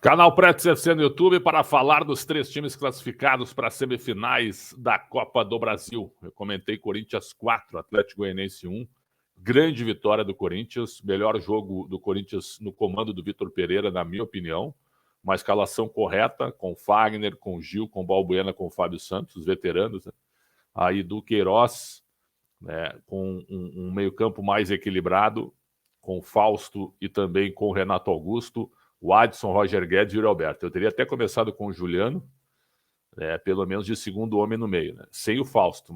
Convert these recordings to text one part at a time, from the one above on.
Canal Pretos FC no YouTube para falar dos 3 times classificados para as semifinais da Copa do Brasil. Eu comentei Corinthians 4, Atlético Goianiense 1. Grande vitória do Corinthians, melhor jogo do Corinthians no comando do Vitor Pereira, na minha opinião. Uma escalação correta, com Fagner, com Gil, com Balbuena, com Fábio Santos, os veteranos, né? Aí do Queiroz, né, com um meio-campo mais equilibrado, com Fausto e também com Renato Augusto, o Adson, Roger Guedes e o Yuri Alberto. Eu teria até começado com o Juliano, pelo menos de segundo homem no meio, né? Sem o Fausto,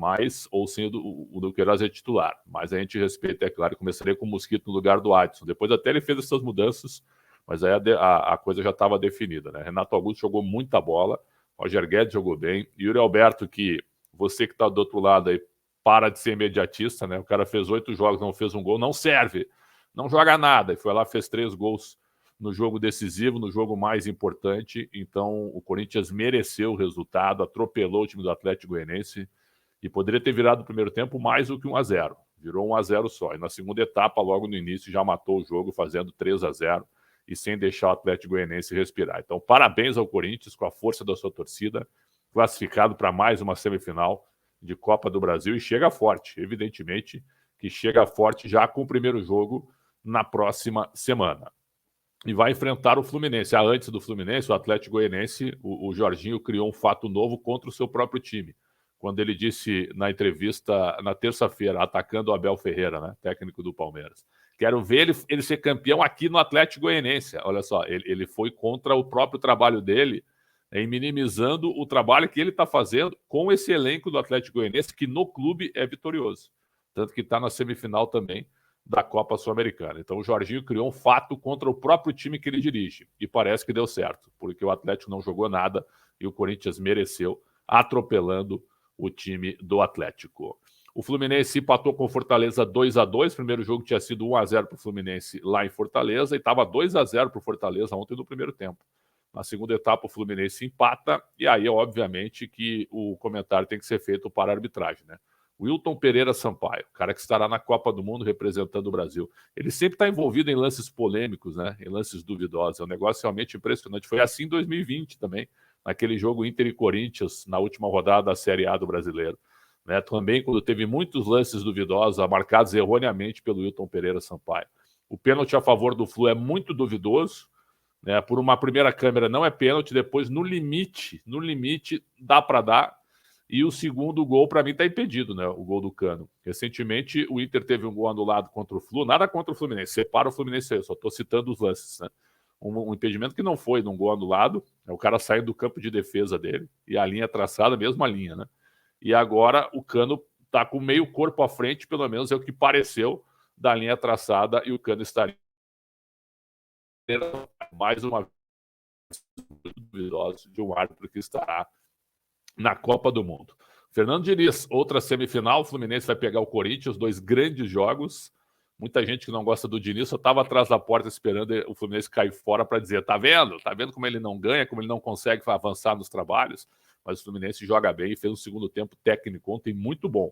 ou sem o do Queiroz é titular. Mas a gente respeita, é claro, começaria com o Mosquito no lugar do Adson. Depois até ele fez essas mudanças, mas aí a coisa já estava definida, né? Renato Augusto jogou muita bola, Roger Guedes jogou bem, e Yuri Alberto, que você que está do outro lado aí, para de ser imediatista, né? O cara fez 8 jogos, não fez um gol, não serve, não joga nada. E foi lá, fez 3 gols no jogo decisivo, no jogo mais importante. Então o Corinthians mereceu o resultado, atropelou o time do Atlético Goianiense e poderia ter virado no primeiro tempo mais do que 1-0. Virou 1-0 só. E na segunda etapa, logo no início, já matou o jogo, fazendo 3-0 e sem deixar o Atlético Goianiense respirar. Então, parabéns ao Corinthians, com a força da sua torcida, classificado para mais uma semifinal de Copa do Brasil, e chega forte, evidentemente que chega forte já com o primeiro jogo na próxima semana. E vai enfrentar o Fluminense. Antes do Fluminense, o Atlético Goianiense, o Jorginho criou um fato novo contra o seu próprio time, quando ele disse na entrevista na terça-feira, atacando o Abel Ferreira, né, técnico do Palmeiras: quero ver ele ser campeão aqui no Atlético Goianiense. Olha só, ele foi contra o próprio trabalho dele, em minimizando o trabalho que ele está fazendo com esse elenco do Atlético Goianiense, que no clube é vitorioso. Tanto que está na semifinal também da Copa Sul-Americana. Então o Jorginho criou um fato contra o próprio time que ele dirige. E parece que deu certo, porque o Atlético não jogou nada e o Corinthians mereceu, atropelando o time do Atlético. O Fluminense empatou com o Fortaleza 2-2. O primeiro jogo tinha sido 1-0 para o Fluminense lá em Fortaleza e estava 2-0 para o Fortaleza ontem no primeiro tempo. Na segunda etapa, o Fluminense empata, e aí, obviamente, que o comentário tem que ser feito para a arbitragem, né? Wilton Pereira Sampaio, cara que estará na Copa do Mundo representando o Brasil. Ele sempre está envolvido em lances polêmicos, né? Em lances duvidosos. É um negócio realmente impressionante. Foi assim em 2020 também, naquele jogo Inter e Corinthians, na última rodada da Série A do Brasileiro, né? Também quando teve muitos lances duvidosos, marcados erroneamente pelo Wilton Pereira Sampaio. O pênalti a favor do Flu é muito duvidoso, né? Por uma primeira câmera não é pênalti, depois no limite dá para dar. E o segundo gol, para mim, está impedido, né? O gol do Cano. Recentemente, o Inter teve um gol anulado contra o Flu, nada contra o Fluminense, separa o Fluminense aí, eu só estou citando os lances, né? Um impedimento que não foi num gol anulado, é o cara saindo do campo de defesa dele, e a linha traçada, a mesma linha, né? E agora o Cano está com meio corpo à frente, pelo menos é o que pareceu, da linha traçada, e o Cano estaria mais uma vez duvidosa de um árbitro que estará na Copa do Mundo. Fernando Diniz, outra semifinal, o Fluminense vai pegar o Corinthians, 2 grandes jogos. Muita gente que não gosta do Diniz só estava atrás da porta esperando o Fluminense cair fora para dizer: tá vendo? Tá vendo como ele não ganha, como ele não consegue avançar nos trabalhos? Mas o Fluminense joga bem e fez um segundo tempo técnico ontem muito bom,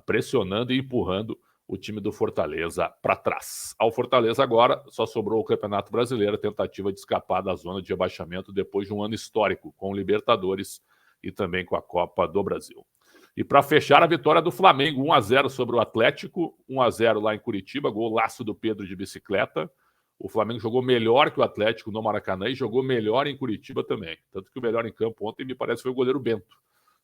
pressionando e empurrando o time do Fortaleza para trás. Ao Fortaleza agora só sobrou o Campeonato Brasileiro, a tentativa de escapar da zona de rebaixamento depois de um ano histórico com o Libertadores e também com a Copa do Brasil. E para fechar, a vitória do Flamengo, 1-0 sobre o Atlético, 1-0 lá em Curitiba, golaço do Pedro de bicicleta. O Flamengo jogou melhor que o Atlético no Maracanã e jogou melhor em Curitiba também. Tanto que o melhor em campo ontem, me parece, foi o goleiro Bento,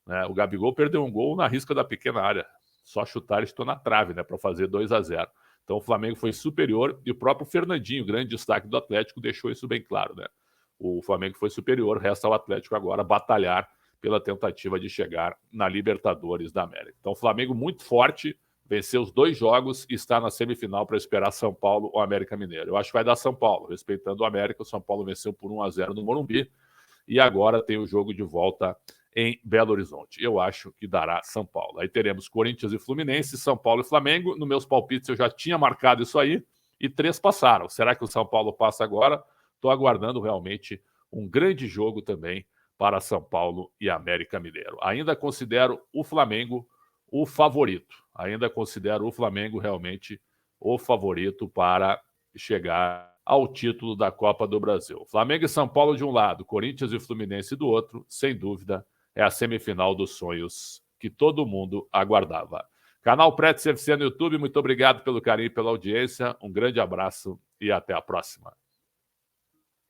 né? O Gabigol perdeu um gol na risca da pequena área. Só chutar, estou na trave, né, para fazer 2-0. Então o Flamengo foi superior e o próprio Fernandinho, grande destaque do Atlético, deixou isso bem claro, né? O Flamengo foi superior, resta ao Atlético agora batalhar pela tentativa de chegar na Libertadores da América. Então o Flamengo muito forte, venceu os 2 jogos e está na semifinal para esperar São Paulo ou América Mineiro. Eu acho que vai dar São Paulo, respeitando o América. O São Paulo venceu por 1-0 no Morumbi e agora tem o jogo de volta em Belo Horizonte. Eu acho que dará São Paulo. Aí teremos Corinthians e Fluminense, São Paulo e Flamengo. Nos meus palpites eu já tinha marcado isso aí e 3 passaram. Será que o São Paulo passa agora? Estou aguardando realmente um grande jogo também para São Paulo e América Mineiro. Ainda considero o Flamengo o favorito. Ainda considero o Flamengo realmente o favorito para chegar ao título da Copa do Brasil. Flamengo e São Paulo de um lado, Corinthians e Fluminense do outro, sem dúvida, é a semifinal dos sonhos que todo mundo aguardava. Canal Pretz FC no YouTube, muito obrigado pelo carinho e pela audiência, um grande abraço e até a próxima.